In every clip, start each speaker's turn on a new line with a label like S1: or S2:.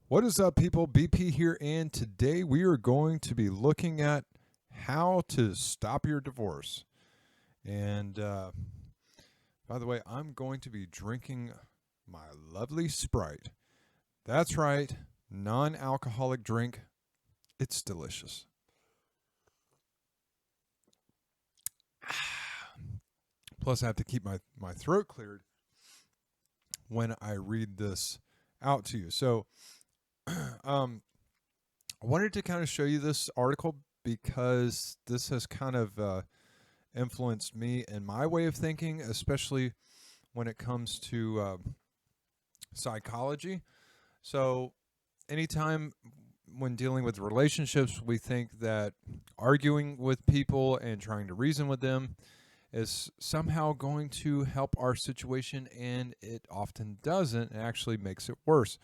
S1: What is up, people? BP here, and today we are going to be looking at how to stop your divorce. And by the way, I'm going to be drinking my lovely Sprite. That's right, non-alcoholic drink. It's delicious. Plus, I have to keep my throat cleared when I read this out to you. So, I wanted to kind of show you this article because this has kind of influenced me and my way of thinking, especially when it comes to psychology. So, anytime when dealing with relationships, we think that arguing with people and trying to reason with them is somehow going to help our situation, and it often doesn't. It actually makes it worse.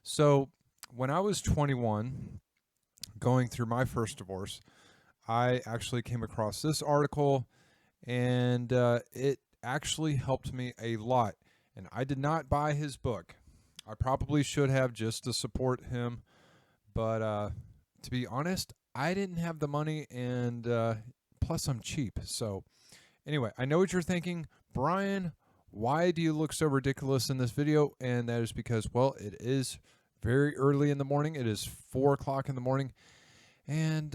S1: So, when I was 21, going through my first divorce, I actually came across this article, and it actually helped me a lot. And I did not buy his book. I probably should have, just to support him, but to be honest, I didn't have the money, and plus I'm cheap. So anyway, I know what you're thinking, Brian. Why do you look so ridiculous in this video? And that is because, well, it is very early in the morning. It is 4 o'clock in the morning. And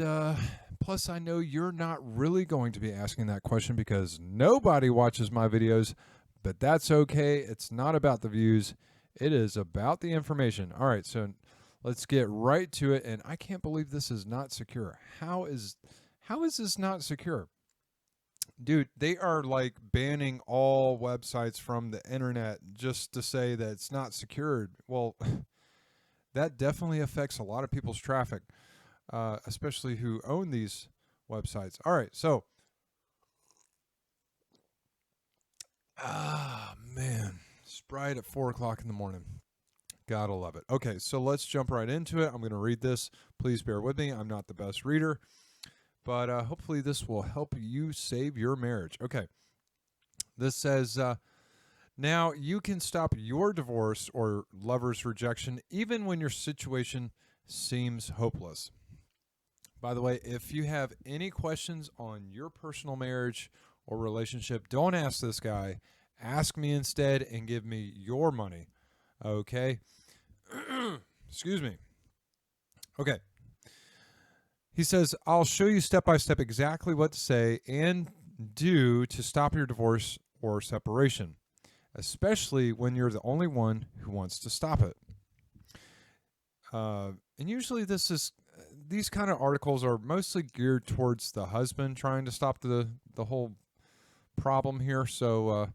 S1: plus, I know you're not really going to be asking that question because nobody watches my videos, but that's okay. It's not about the views. It is about the information. All right, so let's get right to it. And I can't believe this is not secure. How is this not secure? Dude, they are like banning all websites from the internet just to say that it's not secured. Well, that definitely affects a lot of people's traffic, especially who own these websites. All right, so, man, Sprite at 4 o'clock in the morning. Gotta love it. Okay, so let's jump right into it. I'm going to read this. Please bear with me. I'm not the best reader, but hopefully this will help you save your marriage. Okay, this says, now, you can stop your divorce or lover's rejection even when your situation seems hopeless. By the way, if you have any questions on your personal marriage or relationship, don't ask this guy. Ask me instead and give me your money. Okay? Excuse me. Okay. He says, I'll show you step by step exactly what to say and do to stop your divorce or separation, especially when you're the only one who wants to stop it. And usually these kind of articles are mostly geared towards the husband trying to stop the whole problem here. So,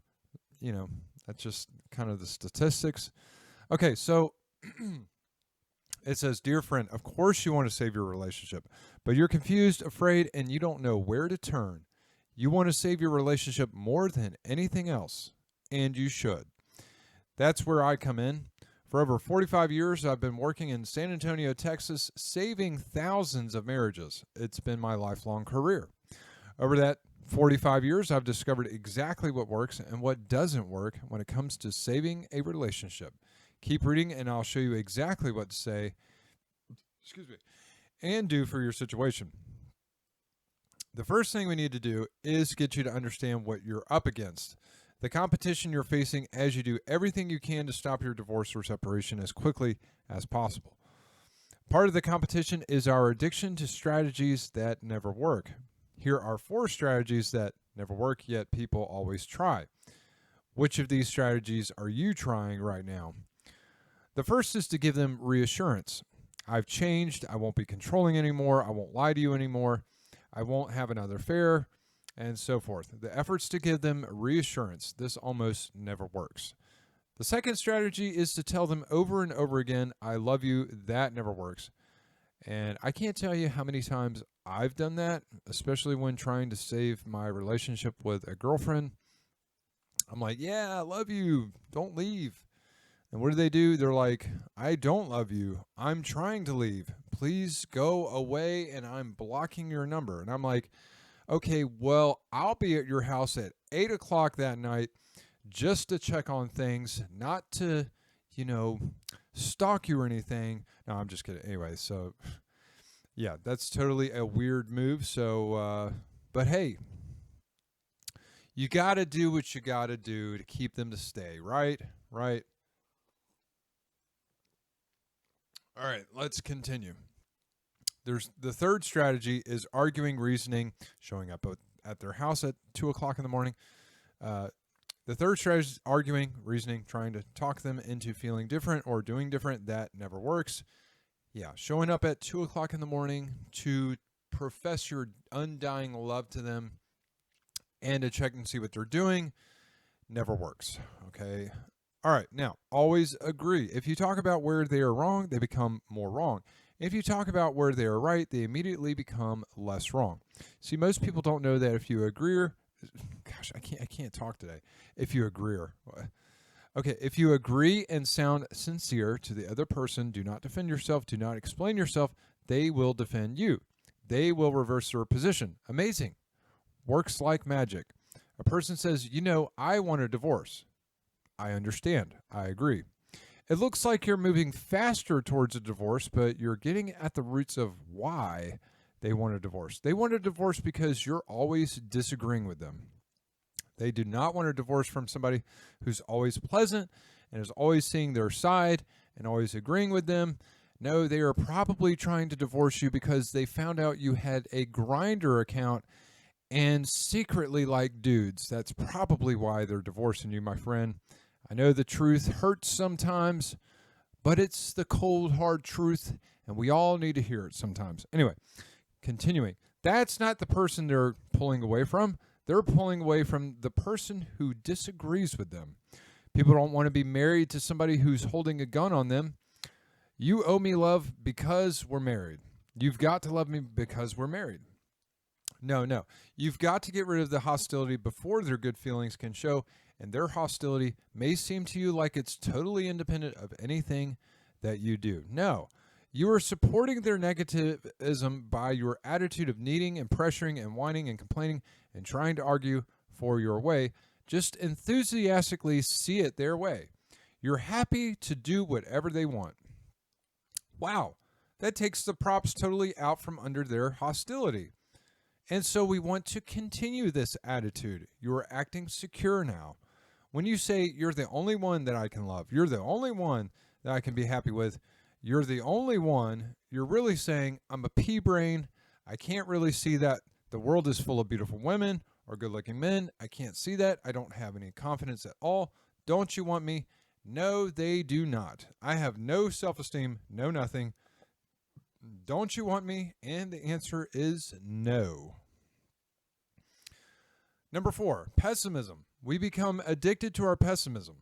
S1: that's just kind of the statistics. Okay, so it says, Dear friend, of course you want to save your relationship, but you're confused, afraid, and you don't know where to turn. You want to save your relationship more than anything else, and you should. That's where I come in. For over 45 years, I've been working in San Antonio, Texas, saving thousands of marriages. It's been my lifelong career. Over that 45 years, I've discovered exactly what works and what doesn't work when it comes to saving a relationship. Keep reading, and I'll show you exactly what to say, and do for your situation. The first thing we need to do is get you to understand what you're up against. The competition you're facing as you do everything you can to stop your divorce or separation as quickly as possible. Part of the competition is our addiction to strategies that never work. Here are 4 strategies that never work, yet people always try. Which of these strategies are you trying right now? The first is to give them reassurance. I've changed. I won't be controlling anymore. I won't lie to you anymore. I won't have another affair, and so forth. The efforts to give them reassurance, this almost never works. The second strategy is to tell them over and over again, I love you. That never works. And I can't tell you how many times I've done that, especially when trying to save my relationship with a girlfriend. I'm like, yeah, I love you. Don't leave. And what do? They're like, I don't love you. I'm trying to leave. Please go away, and I'm blocking your number. And I'm like, okay, well, I'll be at your house at 8 o'clock that night just to check on things, not to, stalk you or anything, No, I'm just kidding. Anyway, so yeah, that's totally a weird move. So, but hey, you got to do what you got to do to keep them to stay, right? Right. All right, let's continue. There's the third strategy is arguing, reasoning, showing up at their house at 2 o'clock in the morning. The third strategy is arguing, reasoning, trying to talk them into feeling different or doing different. That never works. Yeah, showing up at 2 o'clock in the morning to profess your undying love to them and to check and see what they're doing never works. Okay. All right. Now, always agree. If you talk about where they are wrong, they become more wrong. If you talk about where they are right, they immediately become less wrong. See, most people don't know that if you agree, gosh, I can't talk today. If you agree, okay, if you agree and sound sincere to the other person, do not defend yourself, do not explain yourself, they will defend you. They will reverse their position. Amazing. Works like magic. A person says, I want a divorce. I understand. I agree. It looks like you're moving faster towards a divorce, but you're getting at the roots of why they want a divorce. They want a divorce because you're always disagreeing with them. They do not want a divorce from somebody who's always pleasant and is always seeing their side and always agreeing with them. No, they are probably trying to divorce you because they found out you had a Grindr account and secretly like dudes. That's probably why they're divorcing you, my friend. I know the truth hurts sometimes, but it's the cold, hard truth, and we all need to hear it sometimes. Anyway, continuing. That's not the person they're pulling away from. They're pulling away from the person who disagrees with them. People don't want to be married to somebody who's holding a gun on them. You owe me love because we're married. You've got to love me because we're married. No. You've got to get rid of the hostility before their good feelings can show, and their hostility may seem to you like it's totally independent of anything that you do. No. You are supporting their negativism by your attitude of needing and pressuring and whining and complaining and trying to argue for your way. Just enthusiastically see it their way. You're happy to do whatever they want. Wow, that takes the props totally out from under their hostility. And so we want to continue this attitude. You are acting secure now. When you say you're the only one that I can love, you're the only one that I can be happy with, you're the only one, you're really saying, I'm a pea brain. I can't really see that the world is full of beautiful women or good-looking men. I can't see that. I don't have any confidence at all. Don't you want me? No, they do not. I have no self-esteem, no nothing. Don't you want me? And the answer is no. Number 4, pessimism. We become addicted to our pessimism.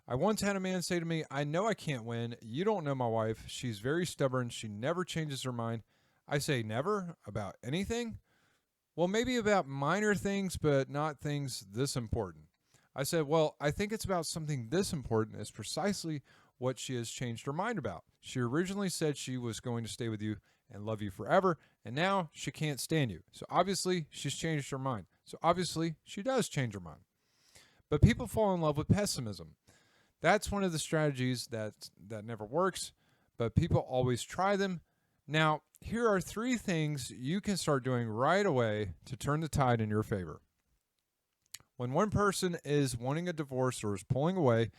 S1: I once had a man say to me, I know I can't win. You don't know my wife. She's very stubborn. She never changes her mind. I say, never? About anything? Well, maybe about minor things, but not things this important. I said, well, I think it's about something this important is precisely what she has changed her mind about. She originally said she was going to stay with you and love you forever, and now she can't stand you. So obviously, she's changed her mind. So obviously, she does change her mind. But people fall in love with pessimism. That's one of the strategies that never works, but people always try them. Now, here are 3 things you can start doing right away to turn the tide in your favor. When one person is wanting a divorce or is pulling away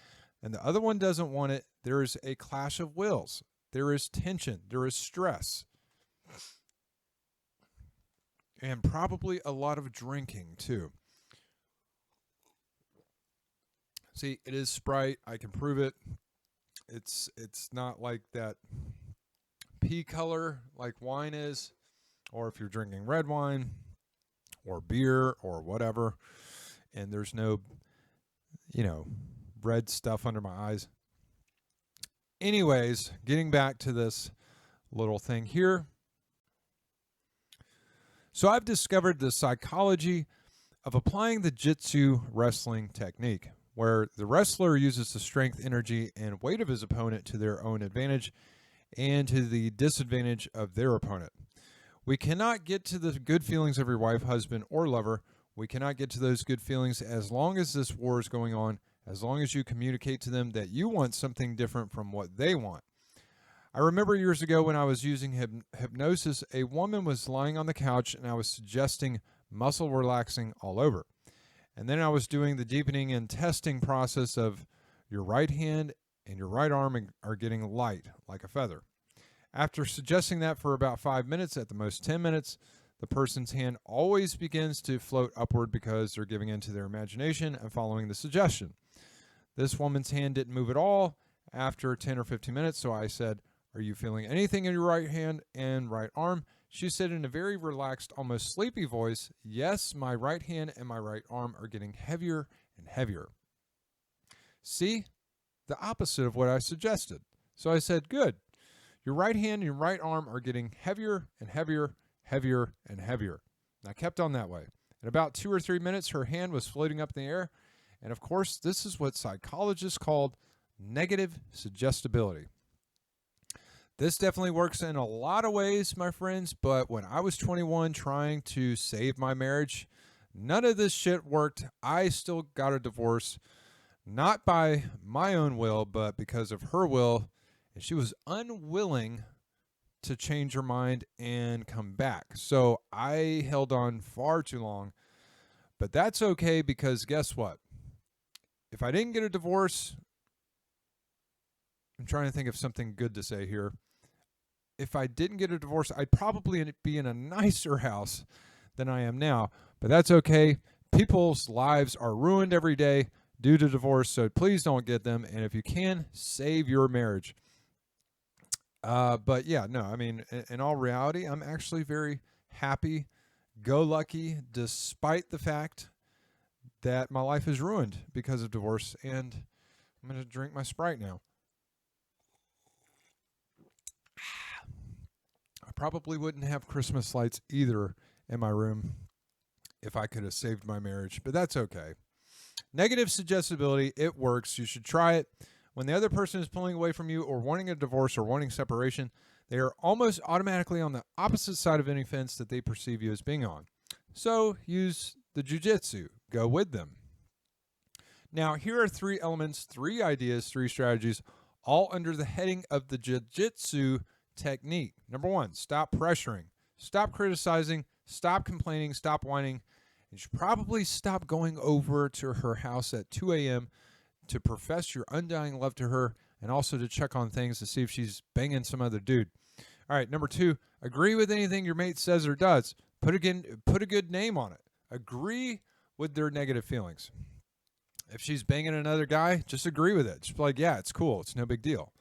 S1: and the other one doesn't want it, there is a clash of wills. There is tension. There is stress. And probably a lot of drinking, too. See, it is Sprite. I can prove it. It's not like that pea color like wine is, or if you're drinking red wine or beer or whatever, and there's no, red stuff under my eyes. Anyways, getting back to this little thing here. So I've discovered the psychology of applying the Jitsu wrestling technique, where the wrestler uses the strength, energy, and weight of his opponent to their own advantage and to the disadvantage of their opponent. We cannot get to the good feelings of your wife, husband, or lover. We cannot get to those good feelings as long as this war is going on, as long as you communicate to them that you want something different from what they want. I remember years ago when I was using hypnosis, a woman was lying on the couch and I was suggesting muscle relaxing all over. And then I was doing the deepening and testing process of your right hand and your right arm are getting light like a feather. After suggesting that for about 5 minutes, at the most 10 minutes, the person's hand always begins to float upward because they're giving into their imagination and following the suggestion. This woman's hand didn't move at all after 10 or 15 minutes, so I said, "Are you feeling anything in your right hand and right arm?" She said in a very relaxed, almost sleepy voice, "Yes, my right hand and my right arm are getting heavier and heavier." See? The opposite of what I suggested. So I said, "Good. Your right hand and your right arm are getting heavier and heavier, heavier and heavier." And I kept on that way. In about 2 or 3 minutes, her hand was floating up in the air. And of course, this is what psychologists call negative suggestibility. This definitely works in a lot of ways, my friends, but when I was 21 trying to save my marriage, none of this shit worked. I still got a divorce, not by my own will, but because of her will, and she was unwilling to change her mind and come back. So I held on far too long, but that's okay because guess what? If I didn't get a divorce, I'm trying to think of something good to say here. If I didn't get a divorce, I'd probably be in a nicer house than I am now. But that's okay. People's lives are ruined every day due to divorce, so please don't get them. And if you can, save your marriage. But yeah, no, I mean, in all reality, I'm actually very happy, go lucky, despite the fact that my life is ruined because of divorce. And I'm going to drink my Sprite now. I probably wouldn't have Christmas lights either in my room if I could have saved my marriage, but that's okay. Negative suggestibility, it works. You should try it. When the other person is pulling away from you or wanting a divorce or wanting separation, they are almost automatically on the opposite side of any fence that they perceive you as being on. So use the jujitsu. Go with them. Now, here are 3 elements, 3 ideas, 3 strategies, all under the heading of the jujitsu technique. Number 1, stop pressuring. Stop criticizing. Stop complaining. Stop whining. You should probably stop going over to her house at 2 a.m. to profess your undying love to her and also to check on things to see if she's banging some other dude. All right, number 2, agree with anything your mate says or does. Put a good name on it. Agree with their negative feelings. If she's banging another guy, just agree with it. Just be like, yeah, it's cool. It's no big deal.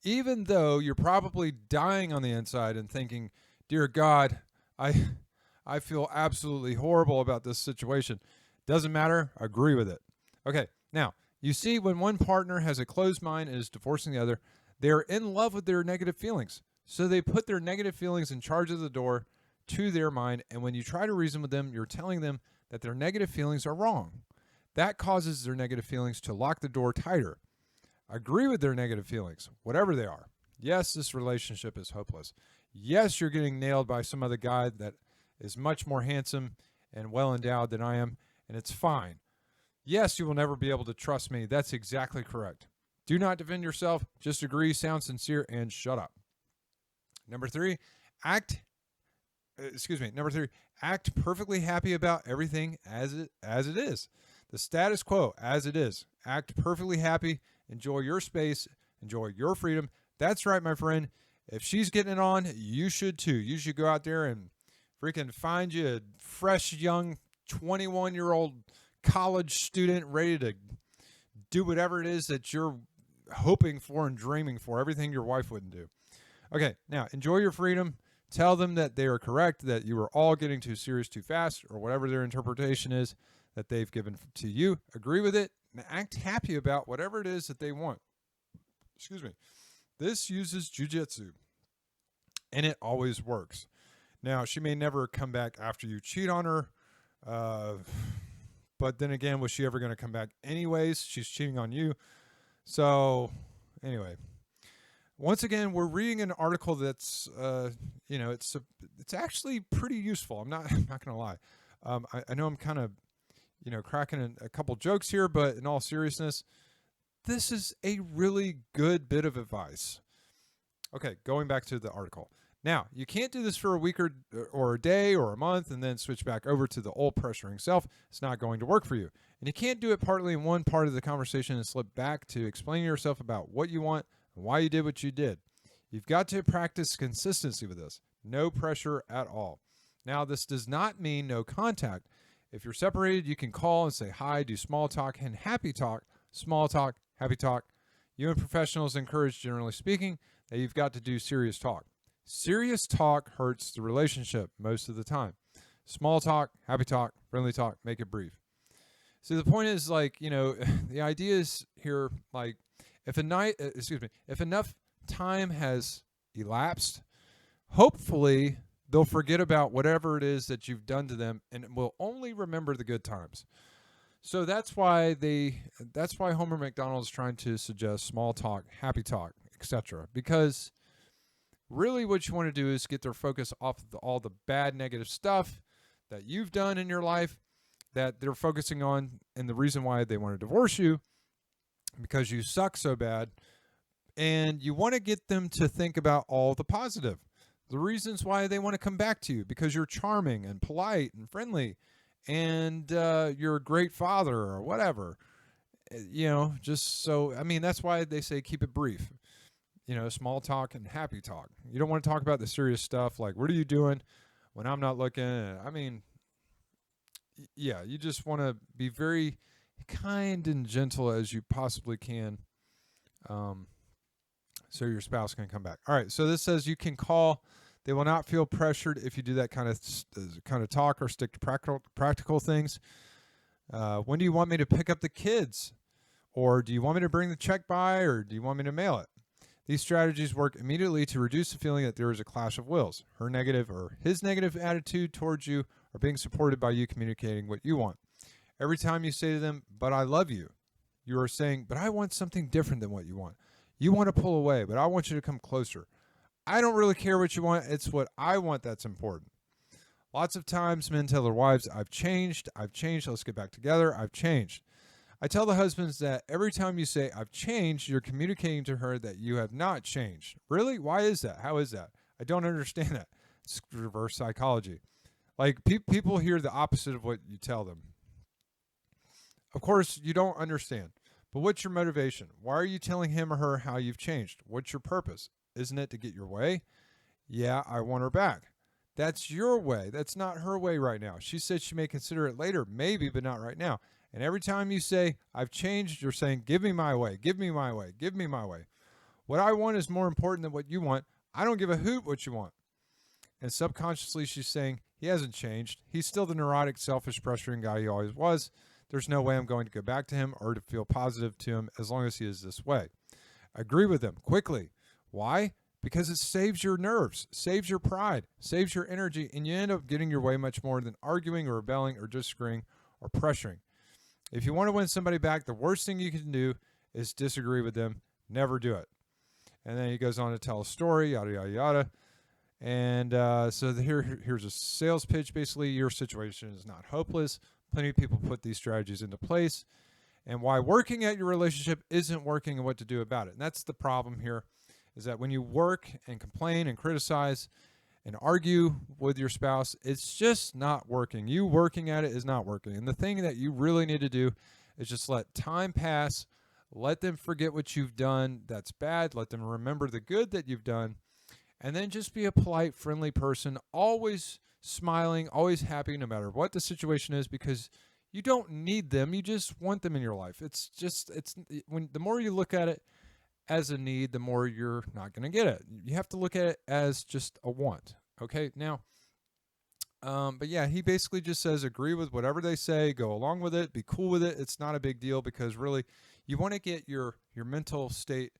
S1: Even though you're probably dying on the inside and thinking, dear God, I feel absolutely horrible about this situation. Doesn't matter. Agree with it. Okay, now, you see, when one partner has a closed mind and is divorcing the other, they're in love with their negative feelings. So they put their negative feelings in charge of the door to their mind, and when you try to reason with them, you're telling them that their negative feelings are wrong. That causes their negative feelings to lock the door tighter. Agree with their negative feelings, whatever they are. Yes, this relationship is hopeless. Yes, you're getting nailed by some other guy that is much more handsome and well endowed than I am, and it's fine. Yes, you will never be able to trust me. That's exactly correct. Do not defend yourself. Just agree, sound sincere, and shut up. Number 3, act perfectly happy about everything as it is. The status quo as it is. Act perfectly happy. Enjoy your space. Enjoy your freedom. That's right, my friend. If she's getting it on, you should too. You should go out there and freaking find you a fresh, young, 21-year-old college student ready to do whatever it is that you're hoping for and dreaming for. Everything your wife wouldn't do. Okay, now enjoy your freedom. Tell them that they are correct, that you are all getting too serious too fast, or whatever their interpretation is that they've given to you. Agree with it and act happy about whatever it is that they want. Excuse me. This uses jujitsu, and it always works. Now, she may never come back after you cheat on her, but then again, was she ever going to come back anyways? She's cheating on you. So, anyway. Once again, we're reading an article that's, it's actually pretty useful. I'm not going to lie. I know I'm kind of, cracking a couple jokes here, but in all seriousness, this is a really good bit of advice. Okay, going back to the article. Now, you can't do this for a week or a day or a month and then switch back over to the old pressuring self. It's not going to work for you. And you can't do it partly in one part of the conversation and slip back to explaining yourself about what you want and why you did what you did. You've got to practice consistency with this. No pressure at all. Now, this does not mean no contact. If you're separated, you can call and say hi, do small talk and happy talk. Small talk, happy talk. You and professionals encourage, generally speaking, that you've got to do serious talk. Serious talk hurts the relationship most of the time. Small talk, happy talk, friendly talk, make it brief. So the point is, like, the idea is here, like, if enough time has elapsed, hopefully they'll forget about whatever it is that you've done to them and will only remember the good times. So that's why Homer McDonald is trying to suggest small talk, happy talk, etc. Because really what you want to do is get their focus off of all the bad negative stuff that you've done in your life that they're focusing on, and the reason why they want to divorce you because you suck so bad. And you want to get them to think about all the positive, the reasons why they want to come back to you, because you're charming and polite and friendly and you're a great father or whatever. Just so, that's why they say keep it brief. Small talk and happy talk. You don't want to talk about the serious stuff like, what are you doing when I'm not looking? You just want to be very kind and gentle as you possibly can, so your spouse can come back. All right, so this says you can call. They will not feel pressured if you do that kind of talk or stick to practical things. When do you want me to pick up the kids? Or do you want me to bring the check by, or do you want me to mail it? These strategies work immediately to reduce the feeling that there is a clash of wills. Her negative or his negative attitude towards you are being supported by you communicating what you want. Every time you say to them, but I love you, you are saying, but I want something different than what you want. You want to pull away, but I want you to come closer. I don't really care what you want. It's what I want that's important. Lots of times men tell their wives, I've changed, let's get back together, I've changed. I tell the husbands that every time you say, I've changed, you're communicating to her that you have not changed. Really? Why is that? How is that? I don't understand that. It's reverse psychology. Like, people hear the opposite of what you tell them. Of course, you don't understand. But what's your motivation? Why are you telling him or her how you've changed? What's your purpose? Isn't it to get your way? Yeah, I want her back. That's your way. That's not her way right now. She said she may consider it later, maybe, but not right now. And every time you say, I've changed, you're saying, give me my way, give me my way, give me my way. What I want is more important than what you want. I don't give a hoot what you want. And subconsciously, she's saying, he hasn't changed. He's still the neurotic, selfish, pressuring guy he always was. There's no way I'm going to go back to him or to feel positive to him as long as he is this way. Agree with him quickly. Why? Because it saves your nerves, saves your pride, saves your energy, and you end up getting your way much more than arguing or rebelling or disagreeing or pressuring. If you want to win somebody back, the worst thing you can do is disagree with them. Never do it. And then he goes on to tell a story, yada, yada, yada. And here's a sales pitch. Basically, your situation is not hopeless. Plenty of people put these strategies into place. And why working at your relationship isn't working and what to do about it. And that's the problem here, is that when you work and complain and criticize and argue with your spouse, it's just not working. You working at it is not working. And the thing that you really need to do is just let time pass. Let them forget what you've done that's bad. Let them remember the good that you've done. And then just be a polite, friendly person, always smiling, always happy, no matter what the situation is, because you don't need them. You just want them in your life. The more you look at it as a need, the more you're not going to get it. You have to look at it as just a want. Okay, now, but yeah, he basically just says agree with whatever they say, go along with it, be cool with it. It's not a big deal, because really you want to get your mental state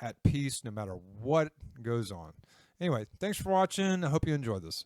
S1: at peace no matter what goes on. Anyway, thanks for watching. I hope you enjoyed this.